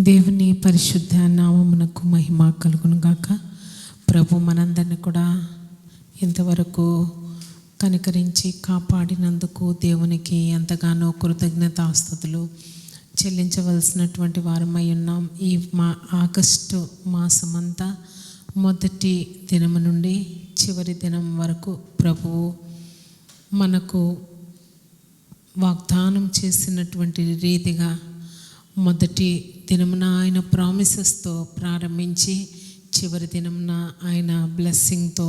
దేవుని పరిశుద్ధ నామమునకు మహిమ కలుగును గాక. ప్రభు మనందరినీ కూడా ఇంతవరకు కనికరించి కాపాడినందుకు దేవునికి ఎంతగానో కృతజ్ఞతాస్తుతులు చెల్లించవలసినటువంటి వారమై ఉన్నాం. ఈ ఆగస్టు మాసమంతా మొదటి దినము నుండి చివరి దినం వరకు ప్రభువు మనకు వాగ్దానం చేసినటువంటి రీతిగా మొదటి దినమున ఆయన ప్రామిసెస్తో ప్రారంభించి చివరి దినమున ఆయన బ్లెస్సింగ్తో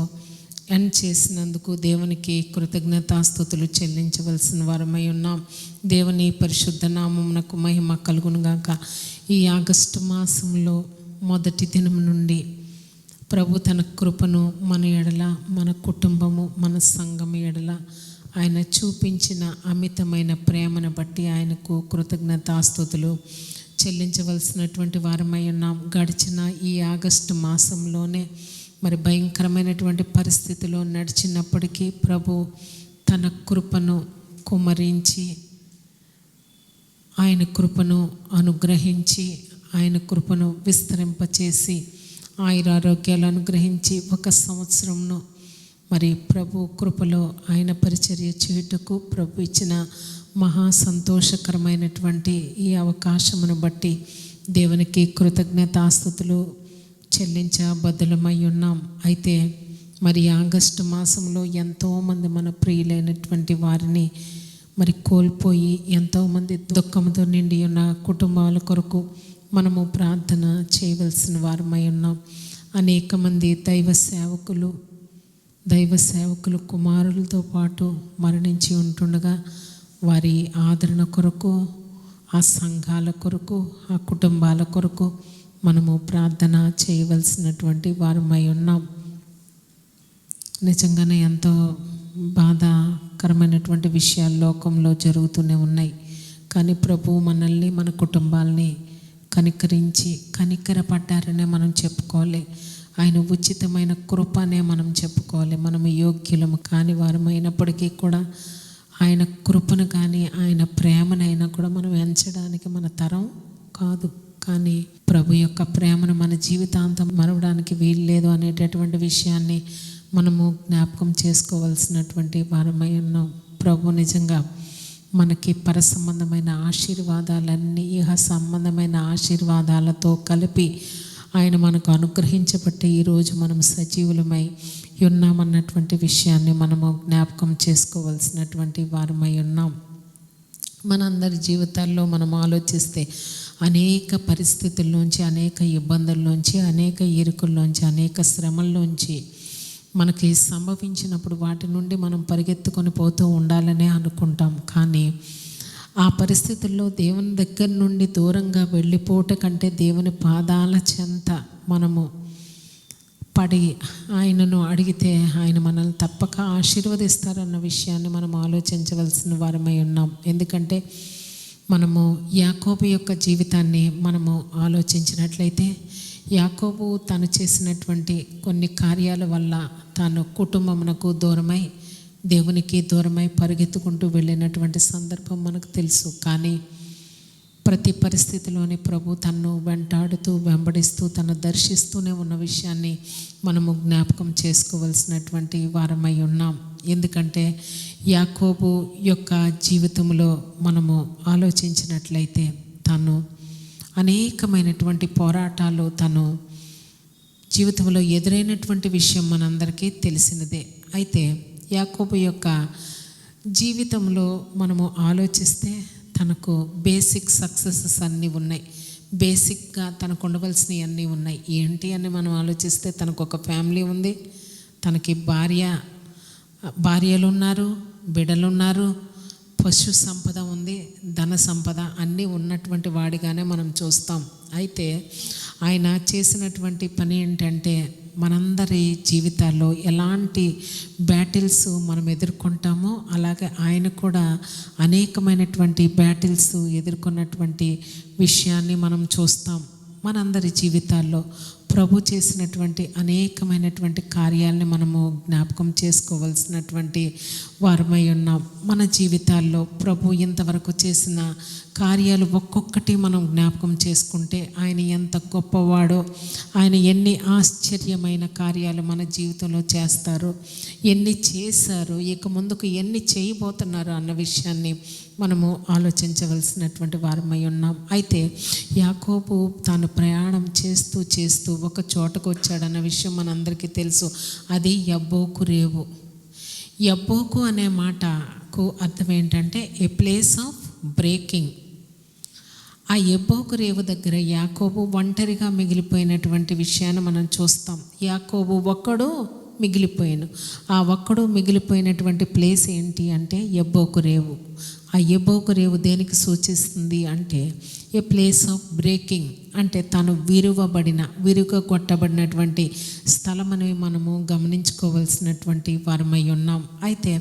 ఎండ్ చేసినందుకు దేవునికి కృతజ్ఞతాస్తుతులు చెల్లించవలసిన వారమై ఉన్నాం. దేవుని పరిశుద్ధ నామమునకు మహిమ కలుగును గాక. ఈ ఆగస్టు మాసంలో మొదటి దినం నుండి ప్రభు తన కృపను మన ఎడల, మన కుటుంబము, మన సంఘం ఎడల ఆయన చూపించిన అమితమైన ప్రేమను బట్టి ఆయనకు కృతజ్ఞతాస్తుతులు చెల్లించవలసినటువంటి వారమై ఉన్నాం. గడిచిన ఈ ఆగస్టు మాసంలోనే మరి భయంకరమైనటువంటి పరిస్థితిలో నడిచినప్పటికీ ప్రభు తన కృపను కుమ్మరించి, ఆయన కృపను అనుగ్రహించి, ఆయన కృపను విస్తరింపచేసి, ఆయురారోగ్యాలు అనుగ్రహించి ఒక సంవత్సరంను మరి ప్రభు కృపలో ఆయన పరిచర్య చేయుటకు ప్రభు ఇచ్చిన మహా సంతోషకరమైనటువంటి ఈ అవకాశమును బట్టి దేవునికి కృతజ్ఞతాస్తుతులు చెల్లించబద్ధులమై ఉన్నాం. అయితే మరి ఆగస్టు మాసంలో ఎంతోమంది మన ప్రియులైనటువంటి వారిని మరి కోల్పోయి ఎంతోమంది దుఃఖంతో నిండి ఉన్న కుటుంబాల కొరకు మనము ప్రార్థన చేయవలసిన వారమై ఉన్నాం. అనేక మంది దైవ సేవకులు కుమారులతో పాటు మరణించి ఉంటుండగా వారి ఆదరణ కొరకు, ఆ సంఘాల కొరకు, ఆ కుటుంబాల కొరకు మనము ప్రార్థన చేయవలసినటువంటి వారమై ఉన్నాం. నిజంగానే ఎంతో బాధాకరమైనటువంటి విషయాలు లోకంలో జరుగుతూనే ఉన్నాయి. కానీ ప్రభు మనల్ని, మన కుటుంబాలని కనికరించి కనికరపడ్డారనే మనం చెప్పుకోవాలి. ఆయన ఉచితమైన కృపనే మనం చెప్పుకోవాలి. మనము యోగ్యులము కాని వారమైనప్పటికీ కూడా ఆయన కృపను కానీ ఆయన ప్రేమనైనా కూడా మనం ఎంచడానికి మన తరం కాదు. కానీ ప్రభు యొక్క ప్రేమను మన జీవితాంతం మరవడానికి వీల్లేదు అనేటటువంటి విషయాన్ని మనము జ్ఞాపకం చేసుకోవాల్సినటువంటి వారమై ఉన్నాం. ప్రభు నిజంగా మనకి పర సంబంధమైన ఆశీర్వాదాలన్నీ ఇహ సంబంధమైన ఆశీర్వాదాలతో కలిపి ఆయన మనకు అనుగ్రహించబట్టి ఈరోజు మనం సజీవులమై ఉన్నామన్నటువంటి విషయాన్ని మనము జ్ఞాపకం చేసుకోవాల్సినటువంటి వారమై ఉన్నాం. మనందరి జీవితాల్లో మనం ఆలోచిస్తే అనేక పరిస్థితుల్లోంచి, అనేక ఇబ్బందుల్లోంచి, అనేక ఇరుకుల్లోంచి, అనేక శ్రమల్లోంచి మనకి సంభవించినప్పుడు వాటి నుండి మనం పరిగెత్తుకొని పోతూ ఉండాలనే అనుకుంటాం. కానీ ఆ పరిస్థితుల్లో దేవుని దగ్గర నుండి దూరంగా వెళ్ళిపోవట కంటే దేవుని పాదాల చెంత మనము పడి ఆయనను అడిగితే ఆయన మనల్ని తప్పక ఆశీర్వదిస్తారన్న విషయాన్ని మనం ఆలోచించవలసిన వారమై ఉన్నాం. ఎందుకంటే మనము యాకోబు యొక్క జీవితాన్ని మనము ఆలోచించినట్లయితే యాకోబు తను చేసినటువంటి కొన్ని కార్యాల వల్ల తాను కుటుంబమునకు దూరమై, దేవునికి దూరమై పరిగెత్తుకుంటూ వెళ్ళినటువంటి సందర్భం మనకు తెలుసు. కానీ ప్రతి పరిస్థితిలోని ప్రభు తన్ను వెంటాడుతూ, వెంబడిస్తూ, తను దర్శిస్తూనే ఉన్న విషయాన్ని మనము జ్ఞాపకం చేసుకోవలసినటువంటి వారమై ఉన్నాం. ఎందుకంటే యాకోబు యొక్క జీవితంలో మనము ఆలోచించినట్లయితే తను అనేకమైనటువంటి పోరాటాలు తను జీవితంలో ఎదురైనటువంటి విషయం మనందరికీ తెలిసినదే. అయితే యాకోబు యొక్క జీవితంలో మనము ఆలోచిస్తే తనకు బేసిక్ సక్సెసెస్ అన్నీ ఉన్నాయి. బేసిక్గా తనకు ఉండవలసినవి అన్నీ ఉన్నాయి. ఏంటి అని మనం ఆలోచిస్తే తనకు ఒక ఫ్యామిలీ ఉంది, తనకి భార్యలు ఉన్నారు, బిడ్డలు ఉన్నారు, పశు సంపద ఉంది, ధన సంపద అన్నీ ఉన్నటువంటి వాడిగానే మనం చూస్తాం. అయితే ఆయన చేసినటువంటి పని ఏంటంటే మనందరి జీవితాల్లో ఎలాంటి బ్యాటిల్స్ మనం ఎదుర్కొంటామో అలాగే ఆయన కూడా అనేకమైనటువంటి బ్యాటిల్స్ ఎదుర్కొన్నటువంటి విషయాన్ని మనం చూస్తాం. మనందరి జీవితాల్లో ప్రభు చేసినటువంటి అనేకమైనటువంటి కార్యాలని మనము జ్ఞాపకం చేసుకోవాల్సినటువంటి వారమై ఉన్నాం. మన జీవితాల్లో ప్రభు ఇంతవరకు చేసిన కార్యాలు ఒక్కొక్కటి మనం జ్ఞాపకం చేసుకుంటే ఆయన ఎంత గొప్పవాడో, ఆయన ఎన్ని ఆశ్చర్యమైన కార్యాలు మన జీవితంలో చేస్తారో, ఎన్ని చేశారో, ఇక ముందుకు ఎన్ని చేయబోతున్నారో అన్న విషయాన్ని మనము ఆలోచించవలసినటువంటి వారమై ఉన్నాం. అయితే యాకోబు తాను ప్రయాణం చేస్తూ చేస్తూ ఒక చోటకు వచ్చాడన్న విషయం మనందరికీ తెలుసు. అది యబ్బోకు రేవు. యబ్బోకు అనే మాటకు అర్థం ఏంటంటే ఏ ప్లేస్ ఆఫ్ బ్రేకింగ్. ఆ యబ్బోకు రేవు దగ్గర యాకోబు ఒంటరిగా మిగిలిపోయినటువంటి విషయాన్ని మనం చూస్తాం. యాకోబు ఒక్కడు మిగిలిపోయాను. ఆ ఒక్కడు మిగిలిపోయినటువంటి ప్లేస్ ఏంటి అంటే యబ్బోకు రేవు. ఆ యబ్బోకు రేవు దేనికి సూచిస్తుంది అంటే ఏ ప్లేస్ ఆఫ్ బ్రేకింగ్, అంటే తను విరుగొట్టబడినటువంటి స్థలం అని మనము గమనించుకోవాల్సినటువంటి వారమై ఉన్నాం. అయితే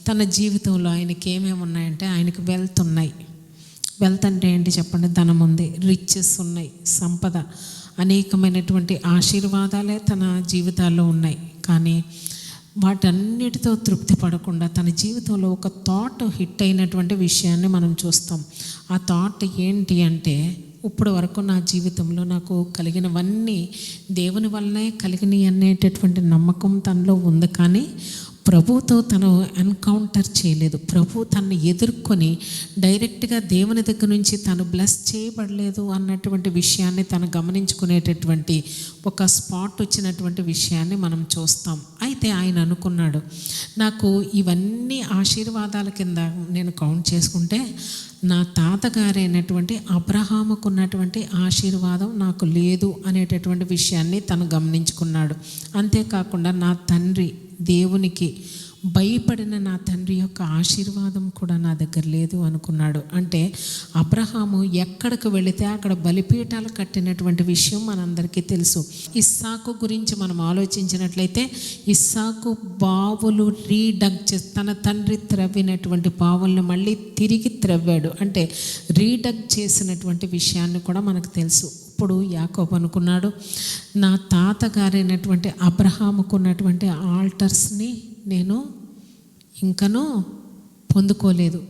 తన జీవితంలో ఆయనకి ఏమేమి ఉన్నాయంటే ఆయనకి వెల్త్ ఉన్నాయి. వెల్త్ అంటే ఏంటి చెప్పండి? ధనం ఉంది, రిచెస్ ఉన్నాయి, సంపద, అనేకమైనటువంటి ఆశీర్వాదాలే తన జీవితాల్లో ఉన్నాయి. కానీ వాటన్నిటితో తృప్తి పడకుండా తన జీవితంలో ఒక థాట్ హిట్ అయినటువంటి విషయాన్ని మనం చూస్తాం. ఆ థాట్ ఏంటి అంటే ఇప్పుడు వరకు నా జీవితంలో నాకు కలిగినవన్నీ దేవుని వల్లనే కలిగినాయి అనేటటువంటి నమ్మకం తనలో ఉంది. కానీ ప్రభుతో తను ఎన్కౌంటర్ చేయలేదు. ప్రభు తనని ఎదుర్కొని డైరెక్ట్గా దేవుని దగ్గర నుంచి తను బ్లెస్ చేయబడలేదు అన్నటువంటి విషయాన్ని తను గమనించుకునేటటువంటి ఒక స్పాట్ వచ్చినటువంటి విషయాన్ని మనం చూస్తాం. అయితే ఆయన అనుకున్నాడు, నాకు ఇవన్నీ ఆశీర్వాదాల కింద నేను కౌంట్ చేసుకుంటే నా తాతగారైనటువంటి అబ్రహాముకు ఉన్నటువంటి ఆశీర్వాదం నాకు లేదు అనేటటువంటి విషయాన్ని తను గమనించుకున్నాడు. అంతేకాకుండా నా తండ్రి దేవునికి భయపడిన నా తండ్రి యొక్క ఆశీర్వాదం కూడా నా దగ్గర లేదు అనుకున్నాడు. అంటే అబ్రహాము ఎక్కడికి వెళితే అక్కడ బలిపీఠాలు కట్టినటువంటి విషయం మనందరికీ తెలుసు. ఇస్సాకు గురించి మనం ఆలోచించినట్లయితే ఇస్సాకు బావులు రీడగ్ తన తండ్రి త్రవ్వినటువంటి బావులను మళ్ళీ తిరిగి త్రవ్వాడు. అంటే రీడగ్ చేసినటువంటి విషయాన్ని కూడా మనకు తెలుసు. ఇప్పుడు యాకోబు అనుకున్నాడు, నా తాతగారైనటువంటి అబ్రహాముకు ఉన్నటువంటి ఆల్టర్స్ని నేను ఇంకనూ పొందుకోలేదు.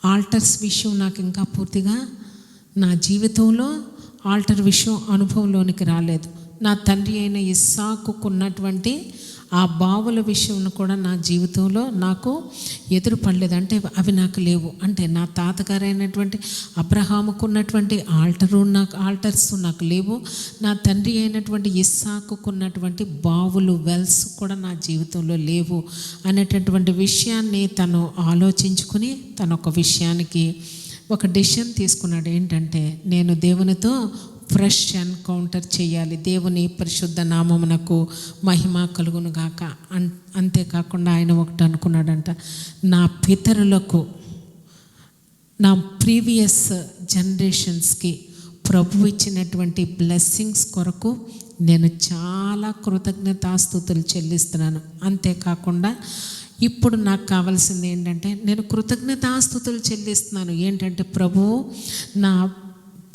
ఆల్టర్స్ విషయం నాకు ఇంకా పూర్తిగా నా జీవితంలో ఆల్టర్ విషయం అనుభవంలోనికి రాలేదు. నా తండ్రి అయిన ఇస్సాకుకు ఉన్నటువంటి ఆ బావుల విషయం కూడా నా జీవితంలో నాకు ఎదురుపడలేదు. అంటే అవి నాకు లేవు. అంటే నా తాతగారైనటువంటి అబ్రహాముకు ఉన్నటువంటి ఆల్టర్స్ నాకు లేవు. నా తండ్రి అయినటువంటి ఇస్సాకుకు ఉన్నటువంటి బావులు వెల్స్ కూడా నా జీవితంలో లేవు అనేటటువంటి విషయాన్ని తను ఆలోచించుకుని తను ఒక విషయానికి ఒక డెసిషన్ తీసుకున్నాడు. ఏంటంటే నేను దేవునితో ఫ్రెష్ ఎన్కౌంటర్ చేయాలి, దేవుని పరిశుద్ధ నామమునకు మహిమ కలుగును గాక. అంతేకాకుండా ఆయన ఒకటి అనుకున్నాడంట, నా పితరులకు, నా ప్రీవియస్ జనరేషన్స్కి ప్రభు ఇచ్చినటువంటి బ్లెస్సింగ్స్ కొరకు నేను చాలా కృతజ్ఞతాస్తుతులు చెల్లిస్తున్నాను. అంతేకాకుండా ఇప్పుడు నాకు కావాల్సింది ఏంటంటే నేను కృతజ్ఞతాస్తుతులు చెల్లిస్తున్నాను. ఏంటంటే ప్రభువు నా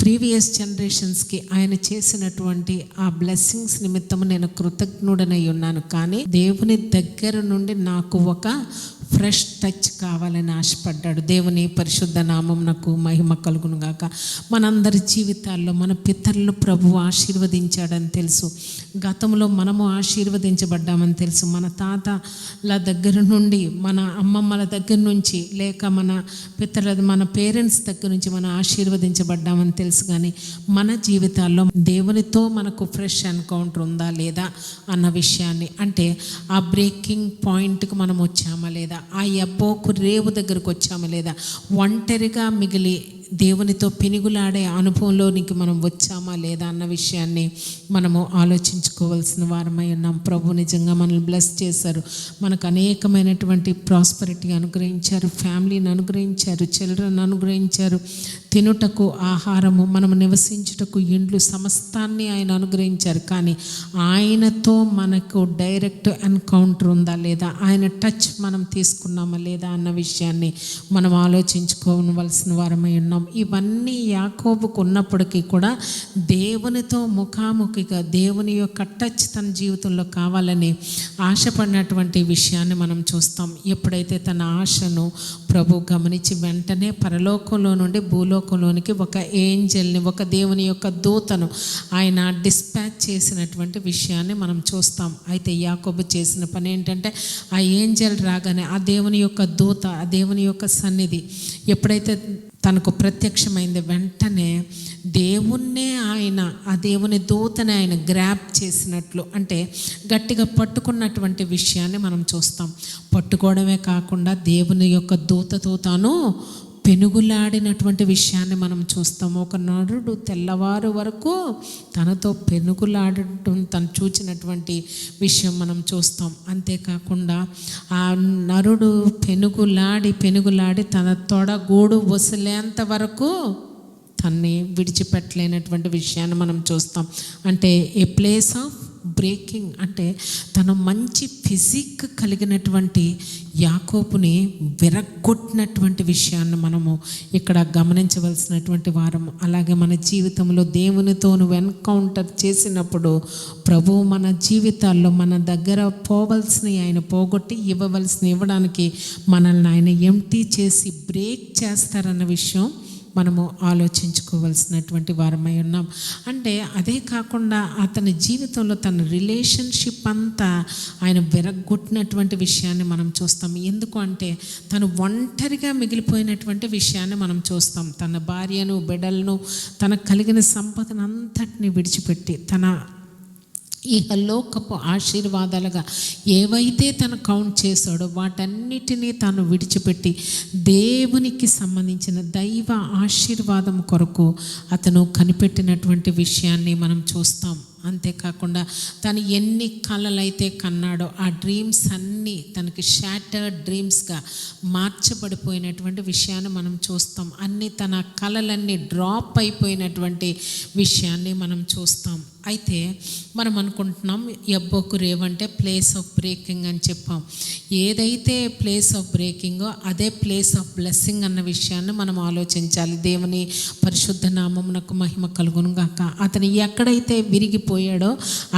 ప్రీవియస్ జనరేషన్స్కి ఆయన చేసినటువంటి ఆ బ్లెస్సింగ్స్ నిమిత్తం నేను కృతజ్ఞుడనై ఉన్నాను. కానీ దేవుని దగ్గర నుండి నాకు ఒక ఫ్రెష్ టచ్ కావాలని ఆశపడ్డాడు. దేవుని పరిశుద్ధ నామమునకు మహిమ కలుగును గాక. మనందరి జీవితాల్లో మన పితరులు ప్రభువు ఆశీర్వదించాడని తెలుసు. గతంలో మనము ఆశీర్వదించబడ్డామని తెలుసు. మన తాతల దగ్గర నుండి, మన అమ్మమ్మల దగ్గర నుంచి, లేక మన మన పేరెంట్స్ దగ్గర నుంచి మనం ఆశీర్వదించబడ్డామని తెలుసు. కానీ మన జీవితాల్లో దేవునితో మనకు ఫ్రెష్ ఎన్కౌంటర్ ఉందా లేదా అన్న విషయాన్ని, అంటే ఆ బ్రేకింగ్ పాయింట్కి మనం వచ్చామా లేదా, ఆ యబ్బోకు రేవు దగ్గరకు వచ్చామా లేదా, ఒంటరిగా మిగిలి దేవునితో పెనుగులాడే అనుభవంలోనికి మనం వచ్చామా లేదా అన్న విషయాన్ని మనము ఆలోచించుకోవాల్సిన వారమై ఉన్నాం. ప్రభు నిజంగా మనల్ని బ్లెస్ చేశారు. మనకు అనేకమైనటువంటి ప్రాస్పరిటీ అనుగ్రహించారు, ఫ్యామిలీని అనుగ్రహించారు, చిల్డ్రన్ అనుగ్రహించారు, తినుటకు ఆహారము, మనము నివసించుటకు ఇండ్లు, సమస్తాన్ని ఆయన అనుగ్రహించారు. కానీ ఆయనతో మనకు డైరెక్ట్ ఎన్కౌంటర్ ఉందా లేదా, ఆయన టచ్ మనం తీసుకున్నామా లేదా అన్న విషయాన్ని మనం ఆలోచించుకోవలసిన వారమై ఉన్నాం. ఇవన్నీ యాకోబుకు ఉన్నప్పటికీ కూడా దేవునితో ముఖాముఖిగా దేవుని యొక్క టచ్ తన జీవితంలో కావాలని ఆశపడినటువంటి విషయాన్ని మనం చూస్తాం. ఎప్పుడైతే తన ఆశను ప్రభు గమనించి వెంటనే పరలోకంలో నుండి భూలోకంలోనికి ఒక ఏంజల్ని, ఒక దేవుని యొక్క దూతను ఆయన డిస్పాచ్ చేసినటువంటి విషయాన్ని మనం చూస్తాం. అయితే యాకోబు చేసిన పని ఏంటంటే, ఆ ఏంజల్ రాగానే ఆ దేవుని యొక్క దూత, ఆ దేవుని యొక్క సన్నిధి ఎప్పుడైతే తనకు ప్రత్యక్షమైంది, వెంటనే దేవుణ్ణే ఆయన, ఆ దేవుని దూతని ఆయన గ్రాప్ చేసినట్లు, అంటే గట్టిగా పట్టుకున్నటువంటి విషయాన్ని మనం చూస్తాం. పట్టుకోవడమే కాకుండా దేవుని యొక్క దూతతో తాను పెనుగులాడినటువంటి విషయాన్ని మనం చూస్తాము. ఒక నరుడు తెల్లవారు వరకు తనతో పెనుగులాడటం తను చూచినటువంటి విషయం మనం చూస్తాం. అంతేకాకుండా ఆ నరుడు పెనుగులాడి తన తొడగూడు వసిలేంత వరకు తన్ని విడిచిపెట్టలేనటువంటి విషయాన్ని మనం చూస్తాం. అంటే ఏ ప్లేస్ ఆఫ్ బ్రేకింగ్, అంటే తను మంచి ఫిజిక్ కలిగినటువంటి యాకోబుని విరగొట్టినటువంటి విషయాన్ని మనము ఇక్కడ గమనించవలసినటువంటి వారం. అలాగే మన జీవితంలో దేవునితో ఎన్కౌంటర్ చేసినప్పుడు ప్రభువు మన జీవితాల్లో మన దగ్గర పోవలసినవి ఆయన పోగొట్టి ఇవ్వవలసినవి ఇవ్వడానికి మనల్ని ఆయన ఎంటీ చేసి బ్రేక్ చేస్తారన్న విషయం మనము ఆలోచించుకోవాల్సినటువంటి వారమై ఉన్నాం. అంటే అదే కాకుండా అతని జీవితంలో తన రిలేషన్షిప్ అంతా ఆయన విరగొట్టినటువంటి విషయాన్ని మనం చూస్తాం. ఎందుకు అంటే తను ఒంటరిగా మిగిలిపోయినటువంటి విషయాన్ని మనం చూస్తాం. తన భార్యను, బిడ్డలను, తనకు కలిగిన సంపదను అంతటిని విడిచిపెట్టి తన ఇహలోకపు ఆశీర్వాదాలుగా ఏవైతే తను కౌంట్ చేశాడో వాటన్నిటినీ తాను విడిచిపెట్టి దేవునికి సంబంధించిన దైవ ఆశీర్వాదం కొరకు అతను కనిపెట్టినటువంటి విషయాన్ని మనం చూస్తాం. అంతేకాకుండా తను ఎన్ని కళలైతే కన్నాడో ఆ డ్రీమ్స్ అన్నీ తనకి షాటర్డ్ డ్రీమ్స్గా మార్చబడిపోయినటువంటి విషయాన్ని మనం చూస్తాం. అన్నీ తన కళలన్నీ డ్రాప్ అయిపోయినటువంటి విషయాన్ని మనం చూస్తాం. అయితే మనం అనుకుంటున్నాం యబ్బోకు రేవంటే ప్లేస్ ఆఫ్ బ్రేకింగ్ అని చెప్పాం. ఏదైతే ప్లేస్ ఆఫ్ బ్రేకింగో అదే ప్లేస్ ఆఫ్ బ్లెస్సింగ్ అన్న విషయాన్ని మనం ఆలోచించాలి. దేవుని పరిశుద్ధ నామమునకు మహిమ కలుగును గాక. అతను ఎక్కడైతే విరిగిపోయాడో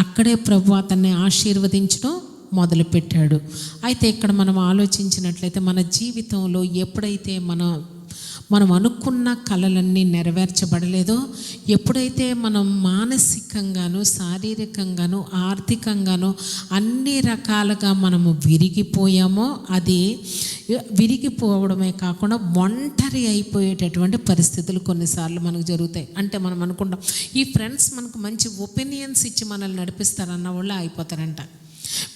అక్కడే ప్రభు అతన్ని ఆశీర్వదించడం మొదలుపెట్టాడు. అయితే ఇక్కడ మనం ఆలోచించినట్లయితే మన జీవితంలో ఎప్పుడైతే మనం అనుకున్న కలలన్నీ నెరవేర్చబడలేదో, ఎప్పుడైతే మనం మానసికంగాను, శారీరకంగాను, ఆర్థికంగాను అన్ని రకాలుగా మనము విరిగిపోయామో, అది విరిగిపోవడమే కాకుండా ఒంటరి అయిపోయేటటువంటి పరిస్థితులు కొన్నిసార్లు మనకు జరుగుతాయి. అంటే మనం అనుకుంటాం ఈ ఫ్రెండ్స్ మనకు మంచి ఒపీనియన్స్ ఇచ్చి మనల్ని నడిపిస్తారన్న వాళ్ళు అయిపోతారంట.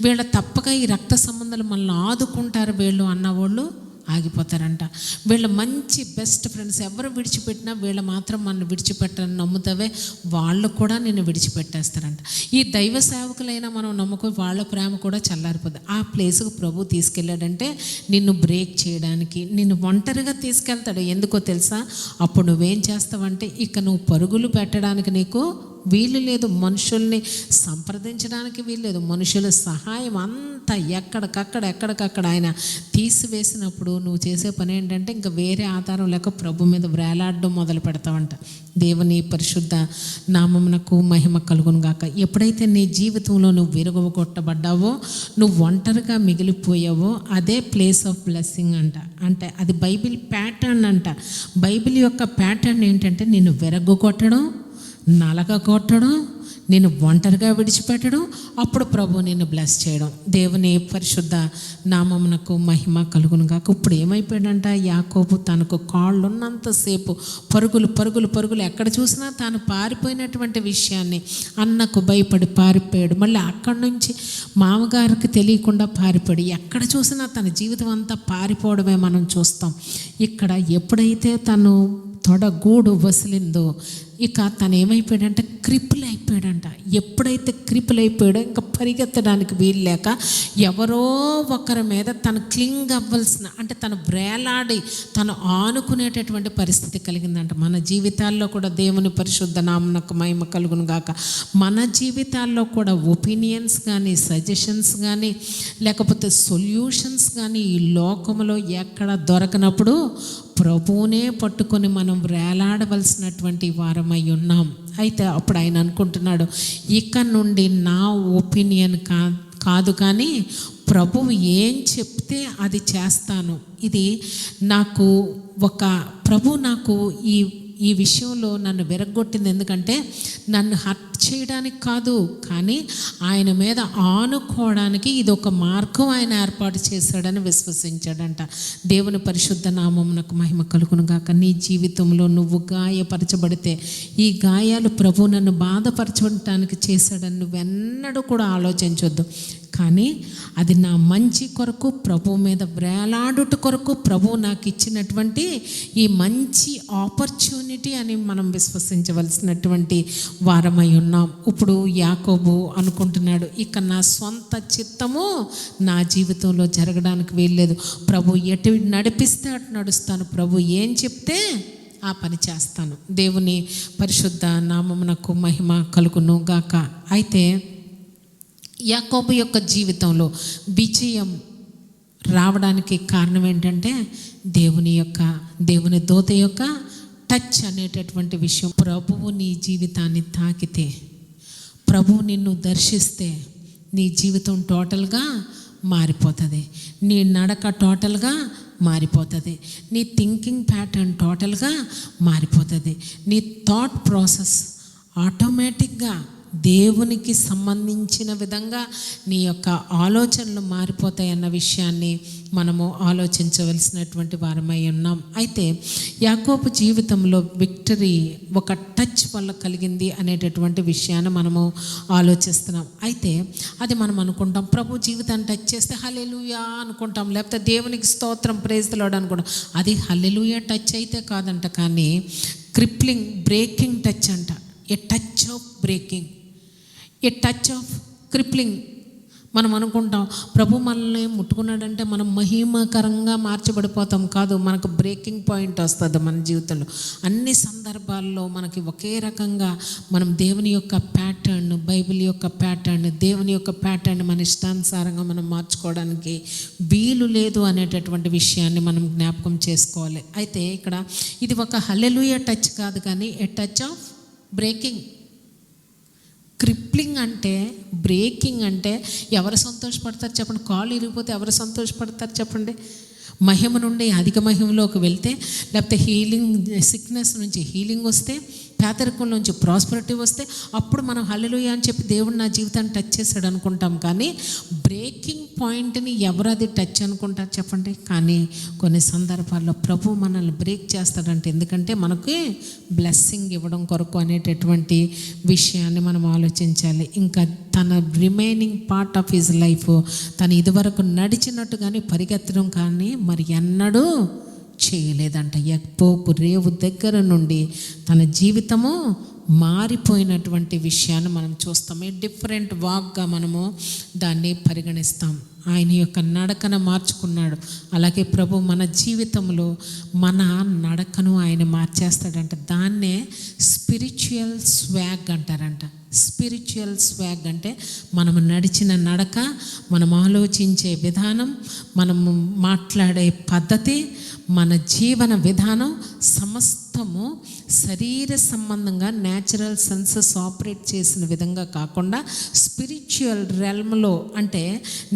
వీళ్ళ తప్పక ఈ రక్త సంబంధాలు మనల్ని ఆదుకుంటారు వీళ్ళు అన్నవాళ్ళు ఆగిపోతారంట. వీళ్ళ మంచి బెస్ట్ ఫ్రెండ్స్ ఎవరు విడిచిపెట్టినా వీళ్ళు మాత్రం మనల్ని విడిచిపెట్టారని నమ్ముతావే, వాళ్ళు కూడా నిన్ను విడిచిపెట్టేస్తారంట. ఈ దైవ సేవకులైనా మనం నమ్ముకో, వాళ్ళ ప్రేమ కూడా చల్లారిపోద్ది. ఆ ప్లేస్కు ప్రభు తీసుకెళ్ళాడంటే నిన్ను బ్రేక్ చేయడానికి, నిన్ను ఒంటరిగా తీసుకెళ్తాడు. ఎందుకో తెలుసా? అప్పుడు నువ్వేం చేస్తావంటే ఇక నువ్వు పరుగులు పెట్టడానికి నీకు వీలు లేదు, మనుషుల్ని సంప్రదించడానికి వీలు లేదు. మనుషుల సహాయం అంతా ఎక్కడికక్కడ ఆయన తీసివేసినప్పుడు నువ్వు చేసే పని ఏంటంటే ఇంకా వేరే ఆధారం లేక ప్రభు మీద వేలాడడం మొదలు పెడతావంట. దేవుని పరిశుద్ధ నామమునకు మహిమ కలుగును గాక. ఎప్పుడైతే నీ జీవితంలో నువ్వు విరగొట్టబడ్డావో, నువ్వు ఒంటరిగా మిగిలిపోయావో, అదే ప్లేస్ ఆఫ్ బ్లెస్సింగ్ అంట. అంటే అది బైబిల్ ప్యాటర్న్ అంట. బైబిల్ యొక్క ప్యాటర్న్ ఏంటంటే నిన్ను విరగొట్టడం, నలగొట్టడం, నేను ఒంటరిగా విడిచిపెట్టడం, అప్పుడు ప్రభు నిన్ను బ్లెస్ చేయడం. దేవుని పరిశుద్ధ నామమునకు మహిమ కలుగును గాక. ఇప్పుడు ఏమైపోయాడంట యాకోబు, తనకు కాళ్ళు ఉన్నంతసేపు పరుగులు ఎక్కడ చూసినా తాను పారిపోయినటువంటి విషయాన్ని, అన్నకు భయపడి పారిపోయాడు. మళ్ళీ అక్కడి నుంచి మామగారికి తెలియకుండా పారిపోయాడు. ఎక్కడ చూసినా తన జీవితం అంతా పారిపోవడమే మనం చూస్తాం. ఇక్కడ ఎప్పుడైతే తను తొడగూడు వసిలిందో, ఇక తను ఏమైపోయాడంటే క్రిపుల్ అయిపోయాడంట. ఎప్పుడైతే క్రిపుల్ అయిపోయాడో ఇంకా పరిగెత్తడానికి వీలు లేక ఎవరో ఒకరి మీద తను క్లింగ్ అవ్వాల్సిన, అంటే తను వేలాడి తను ఆనుకునేటటువంటి పరిస్థితి కలిగిందంట. మన జీవితాల్లో కూడా దేవుని పరిశుద్ధ నామమునకు మహిమ కలుగును గాక. మన జీవితాల్లో కూడా ఒపీనియన్స్ కానీ, సజెషన్స్ కానీ, లేకపోతే సొల్యూషన్స్ కానీ ఈ లోకంలో ఎక్కడ దొరకనప్పుడు ప్రభువునే పట్టుకొని మనం వేలాడవలసినటువంటి వారమై ఉన్నాం. అయితే అప్పుడు ఆయన అనుకుంటున్నాడు, ఇక నుండి నా ఒపీనియన్ కాదు కానీ ప్రభువు ఏం చెప్తే అది చేస్తాను. ఇది నాకు ప్రభు నాకు ఈ విషయంలో నన్ను విరగొట్టింది. ఎందుకంటే నన్ను హర్ట్ చేయడానికి కాదు, కానీ ఆయన మీద ఆనుకోవడానికి ఇది ఒక మార్గం ఆయన ఏర్పాటు చేశాడని విశ్వసించాడంట. దేవుని పరిశుద్ధ నామమునకు మహిమ కలుగును గాక. నీ జీవితంలో నువ్వు గాయపరచబడితే ఈ గాయాలు ప్రభు నన్ను బాధపరచడానికి చేశాడని నువ్వెన్నడూ కూడా ఆలోచించొద్దు. కానీ అది నా మంచి కొరకు, ప్రభు మీద వేలాడుట కొరకు ప్రభు నాకు ఇచ్చినటువంటి ఈ మంచి ఆపర్చునిటీ అని మనం విశ్వసించవలసినటువంటి వారమై ఉన్నాం. ఇప్పుడు యాకోబు అనుకుంటున్నాడు, ఇక నా సొంత చిత్తము నా జీవితంలో జరగడానికి వీల్లేదు. ప్రభు ఎటు నడిపిస్తే అటు నడుస్తాను, ప్రభు ఏం చెప్తే ఆ పని చేస్తాను. దేవుని పరిశుద్ధ నామమునకు మహిమ కలుగును గాక. అయితే యాకోబు యొక్క జీవితంలో విజయం రావడానికి కారణం ఏంటంటే దేవుని దూత యొక్క టచ్ అనేటటువంటి విషయం. ప్రభువు నీ జీవితాన్ని తాకితే, ప్రభువు నిన్ను దర్శిస్తే నీ జీవితం టోటల్గా మారిపోతుంది. నీ నడక టోటల్గా మారిపోతుంది. నీ థింకింగ్ ప్యాటర్న్ టోటల్గా మారిపోతుంది. నీ థాట్ ప్రాసెస్ ఆటోమేటిక్గా దేవునికి సంబంధించిన విధంగా నీ యొక్క ఆలోచనలు మారిపోతాయి అన్న విషయాన్ని మనము ఆలోచించవలసినటువంటి వారమై ఉన్నాం. అయితే యాకోబు జీవితంలో విక్టరీ ఒక టచ్ వల్ల కలిగింది అనేటటువంటి విషయాన్ని మనము ఆలోచిస్తున్నాం. అయితే అది మనం అనుకుంటాం, ప్రభు జీవితాన్ని టచ్ చేస్తే హల్లెలూయా అనుకుంటాం, లేకపోతే దేవునికి స్తోత్రం ప్రైజ్ ది లార్డ్ అనుకుంటాం. అది హల్లెలూయా టచ్ అయితే కాదంట, కానీ క్రిప్లింగ్ బ్రేకింగ్ టచ్ అంట. A touch of breaking, a touch of crippling. మనం అనుకుంటాం ప్రభు మనల్ని ముట్టుకున్నాడంటే మనం మహిమకరంగా మార్చబడిపోతాం. కాదు, మనకు బ్రేకింగ్ పాయింట్ వస్తుంది మన జీవితంలో. అన్ని సందర్భాల్లో మనకి ఒకే రకంగా మనం దేవుని యొక్క ప్యాటర్న్, బైబిల్ యొక్క ప్యాటర్న్, దేవుని యొక్క ప్యాటర్న్ మన ఇష్టానుసారంగా మనం మార్చుకోవడానికి వీలు లేదు అనేటటువంటి విషయాన్ని మనం జ్ఞాపకం చేసుకోవాలి. అయితే ఇక్కడ ఇది ఒక హల్లెలూయా టచ్ కాదు, కానీ ఏ టచ్ ఆఫ్ బ్రేకింగ్. క్రిప్లింగ్ అంటే, బ్రేకింగ్ అంటే ఎవరు సంతోషపడతారు చెప్పండి? కాళ్ళు ఇరిగిపోతే ఎవరు సంతోషపడతారు చెప్పండి? మహిమ నుండి అధిక మహిమలోకి వెళ్తే, లేకపోతే సిక్నెస్ నుంచి హీలింగ్ వస్తే, పేదరికం నుంచి ప్రాస్పరిటీ వస్తే అప్పుడు మనం హల్లెలూయా అని చెప్పి దేవుడు నా జీవితాన్ని టచ్ చేశాడు అనుకుంటాం. కానీ బ్రేకింగ్ పాయింట్ని ఎవరు అది టచ్ అనుకుంటారు చెప్పండి? కానీ కొన్ని సందర్భాల్లో ప్రభు మనల్ని బ్రేక్ చేస్తాడంటే, ఎందుకంటే మనకి బ్లెస్సింగ్ ఇవ్వడం కొరకు అనేటటువంటి విషయాన్ని మనం ఆలోచించాలి. ఇంకా తన remaining part of his life తను ఇదివరకు నడిచినట్టుగానే పరిగెత్తడం కానీ మరి ఎన్నడూ చేయలేదంట. యాకోబు రేవు దగ్గర నుండి తన జీవితము మారిపోయినటువంటి విషయాన్ని మనం చూస్తాం. డిఫరెంట్ వాక్గా మనము దాన్ని పరిగణిస్తాం. ఆయన యొక్క నడకను మార్చుకున్నాడు. అలాగే ప్రభు మన జీవితంలో మన నడకను ఆయన మార్చేస్తాడంట. దాన్నే స్పిరిచువల్ స్వాగ్ అంటారంట. స్పిరిచువల్ స్వాగ్ అంటే మనము నడిచిన నడక, మనం ఆలోచించే విధానం, మనము మాట్లాడే పద్ధతి, మన జీవన విధానం సమస్తము శరీర సంబంధంగా న్యాచురల్ సెన్సెస్ ఆపరేట్ చేసిన విధంగా కాకుండా స్పిరిచువల్ రెల్మ్లో, అంటే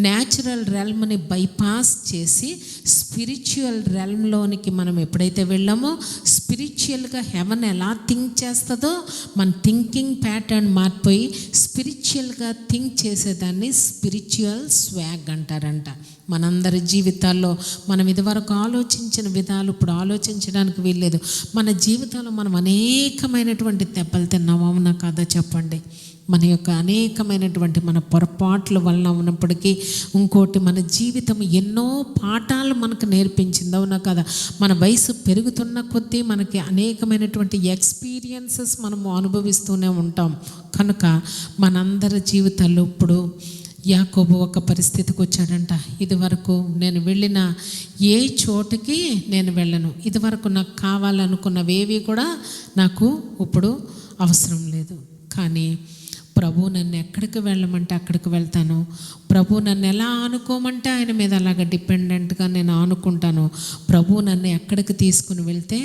న్యాచురల్ రెల్మ్ని బైపాస్ చేసి స్పిరిచువల్ రెల్మ్లోనికి మనం ఎప్పుడైతే వెళ్ళామో, స్పిరిచువల్గా హెవెన్ ఎలా థింక్ చేస్తుందో మన థింకింగ్ ప్యాటర్న్ మారిపోయి స్పిరిచువల్గా థింక్ చేసేదాన్ని స్పిరిచువల్ స్వాగ్ అంటారంట. మనందరి జీవితాల్లో మనం ఇదివరకు ఆలోచించిన విధాలు ఇప్పుడు ఆలోచించడానికి వీల్లేదు. మన జీవితంలో మనం మనం అనేకమైనటువంటి దెబ్బలు తిన్నాము, అవునా కాదా చెప్పండి. మన యొక్క అనేకమైనటువంటి మన పొరపాట్ల వలన ఉన్నప్పటికీ ఇంకోటి మన జీవితం ఎన్నో పాఠాలు మనకు నేర్పించింది, అవునా కదా. మన వయసు పెరుగుతున్న కొద్దీ మనకి అనేకమైనటువంటి ఎక్స్పీరియన్సెస్ మనము అనుభవిస్తూనే ఉంటాం. కనుక మనందరి జీవితాల్లో ఇప్పుడు యాకోబు ఒక పరిస్థితికి వచ్చాడంట. ఇదివరకు నేను వెళ్ళిన ఏ చోటుకి నేను వెళ్ళను, ఇదివరకు నాకు కావాలనుకున్నవేవి కూడా నాకు ఇప్పుడు అవసరం లేదు, కానీ ప్రభు నన్ను ఎక్కడికి వెళ్ళమంటే అక్కడికి వెళ్తాను, ప్రభు నన్ను ఎలా ఆనుకోమంటే ఆయన మీద అలాగ డిపెండెంట్గా నేను ఆనుకుంటాను, ప్రభు నన్ను ఎక్కడికి తీసుకుని వెళ్తే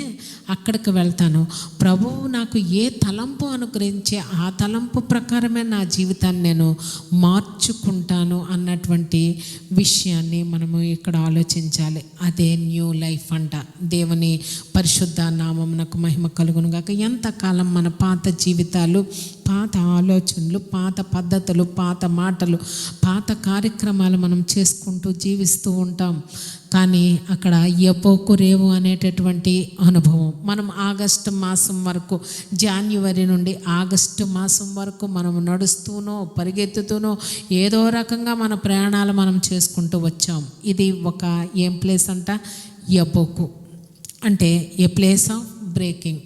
అక్కడికి వెళ్తాను, ప్రభువు నాకు ఏ తలంపు అనుగ్రహించి ఆ తలంపు ప్రకారమే నా జీవితాన్ని నేను మార్చుకుంటాను అన్నటువంటి విషయాన్ని మనము ఇక్కడ ఆలోచించాలి. అదే న్యూ లైఫ్ అంట. దేవుని పరిశుద్ధ నామమునకు మహిమ కలుగును గాక. ఎంతకాలం మన పాత జీవితాలు, పాత ఆలోచనలు, పాత పద్ధతులు, పాత మాటలు, పాత కార్యక్రమాలు మనం చేసుకుంటూ జీవిస్తూ ఉంటాం. కానీ అక్కడ ఎపోకు రేవు అనేటటువంటి అనుభవం మనం ఆగస్టు మాసం వరకు, జాన్యువరి నుండి ఆగస్టు మాసం వరకు మనం నడుస్తూనో పరిగెత్తుతూనో ఏదో రకంగా మన ప్రయాణాలు మనం చేసుకుంటూ వచ్చాం. ఇది ఒక ఏం ప్లేస్ అంట, ఎపోకు అంటే ఏ ప్లేస్ ఆఫ్ బ్రేకింగ్.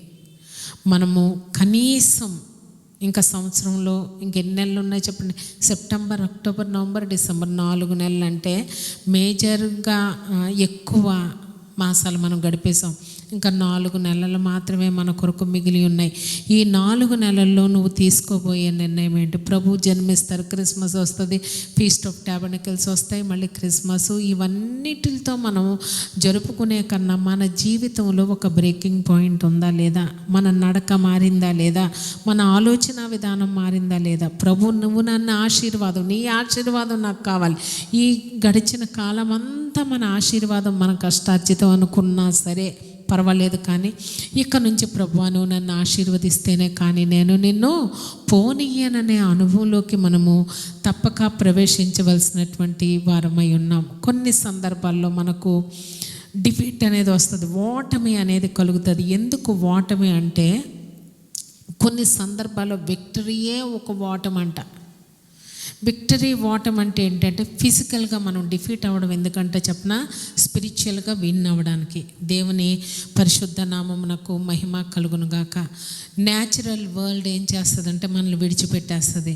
మనము కనీసం ఇంకా సంవత్సరంలో ఇంకెన్ని నెలలు ఉన్నాయి చెప్పండి, సెప్టెంబర్, అక్టోబర్, నవంబర్, డిసెంబర్ 4 నెలలు అంటే మేజర్గా ఎక్కువ మాసాలు మనం గడిపేసాం. ఇంకా 4 నెలలు మాత్రమే మన కొరకు మిగిలి ఉన్నాయి. ఈ 4 నెలల్లో నువ్వు తీసుకోబోయే నిర్ణయం ఏంటి? ప్రభు జన్మిస్తారు, క్రిస్మస్ వస్తుంది, ఫీస్ట్ ఆఫ్ టాబర్నకిల్స్ వస్తాయి, మళ్ళీ క్రిస్మస్, ఇవన్నిటితో మనం జరుపుకునే కన్నా మన జీవితంలో ఒక బ్రేకింగ్ పాయింట్ ఉందా లేదా, మన నడక మారిందా లేదా, మన ఆలోచన విధానం మారిందా లేదా? ప్రభు నువ్వు నన్ను ఆశీర్వాదం, నీ ఆశీర్వాదం నాకు కావాలి. ఈ గడిచిన కాలం అంతా మన ఆశీర్వాదం మన కష్టార్జితం అనుకున్నా సరే పర్వాలేదు, కానీ ఇక నుంచి ప్రభువా నువ్వు నన్ను ఆశీర్వదిస్తేనే కానీ నేను నిన్ను పోనీయననే అనుభవంలోకి మనము తప్పక ప్రవేశించవలసినటువంటి వారమై ఉన్నాం. కొన్ని సందర్భాల్లో మనకు డిఫీట్ అనేది వస్తుంది, ఓటమి అనేది కలుగుతుంది. ఎందుకు ఓటమి అంటే కొన్ని సందర్భాల్లో విక్టరీయే ఒక ఓటమి అంట. విక్టరీ ఓటం అంటే ఏంటంటే ఫిజికల్గా మనం డిఫీట్ అవ్వడం, ఎందుకంటే చెప్పిన స్పిరిచువల్గా విన్ అవ్వడానికి. దేవుని పరిశుద్ధ నామమునకు మహిమ కలుగును గాక. న్యాచురల్ వరల్డ్ ఏం చేస్తుందంటే మనల్ని విడిచిపెట్టేస్తుంది.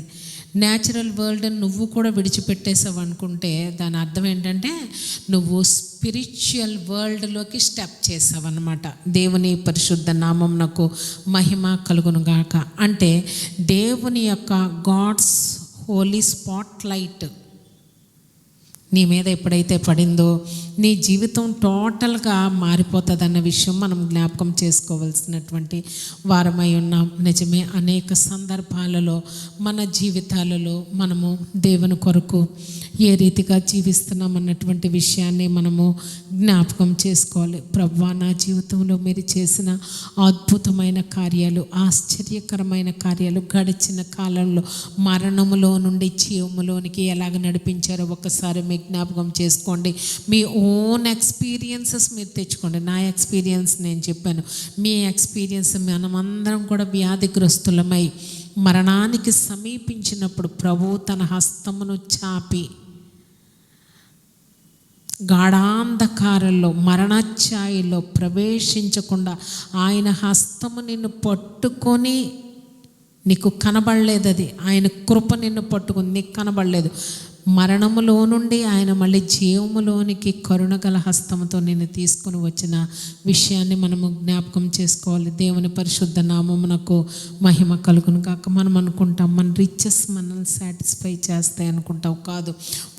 న్యాచురల్ వరల్డ్ నువ్వు కూడా విడిచిపెట్టేసావు అనుకుంటే దాని అర్థం ఏంటంటే నువ్వు స్పిరిచువల్ వరల్డ్లోకి స్టెప్ చేసావు అన్నమాట. దేవుని పరిశుద్ధ నామమునకు మహిమ కలుగును గాక. అంటే దేవుని యొక్క గాడ్స్ హోలీ స్పాట్ లైట్ నీ మీద ఎప్పుడైతే పడిందో నీ జీవితం టోటల్గా మారిపోతుంది అన్న విషయం మనం జ్ఞాపకం చేసుకోవాల్సినటువంటి వారమై ఉన్నాం. నిజమే, అనేక సందర్భాలలో మన జీవితాలలో మనము దేవుని కొరకు ఏ రీతిగా జీవిస్తున్నాం అన్నటువంటి విషయాన్ని మనము జ్ఞాపకం చేసుకోవాలి. ప్రభువా నా జీవితంలో మీరు చేసిన అద్భుతమైన కార్యాలు, ఆశ్చర్యకరమైన కార్యాలు, గడిచిన కాలంలో మరణములో నుండి జీవములోనికి ఎలాగ నడిపించారో ఒకసారి మీ జ్ఞాపకం చేసుకోండి. మీ ఓన్ ఎక్స్పీరియన్సెస్ మీరు తెచ్చుకోండి. నా ఎక్స్పీరియన్స్ నేను చెప్పాను, మీ ఎక్స్పీరియన్స్. మనమందరం కూడా వ్యాధిగ్రస్తులమై మరణానికి సమీపించినప్పుడు ప్రభు తన హస్తమును చాపి గాఢాంధకారంలో మరణఛాయలో ప్రవేశించకుండా ఆయన హస్తము నిన్ను పట్టుకొని, నీకు కనబడలేదు, అది ఆయన కృప నిన్ను పట్టుకుని నీకు కనబడలేదు. మరణములో నుండి ఆయన మళ్ళీ జీవములోనికి కరుణగల హస్తముతో నిన్ను తీసుకుని వచ్చిన విషయాన్ని మనము జ్ఞాపకం చేసుకోవాలి. దేవుని పరిశుద్ధ నామమునకు మహిమ కలుగును కాక. మనం అనుకుంటాం మన రిచెస్ మనల్ని సాటిస్ఫై చేస్తాయి అనుకుంటాం. కాదు,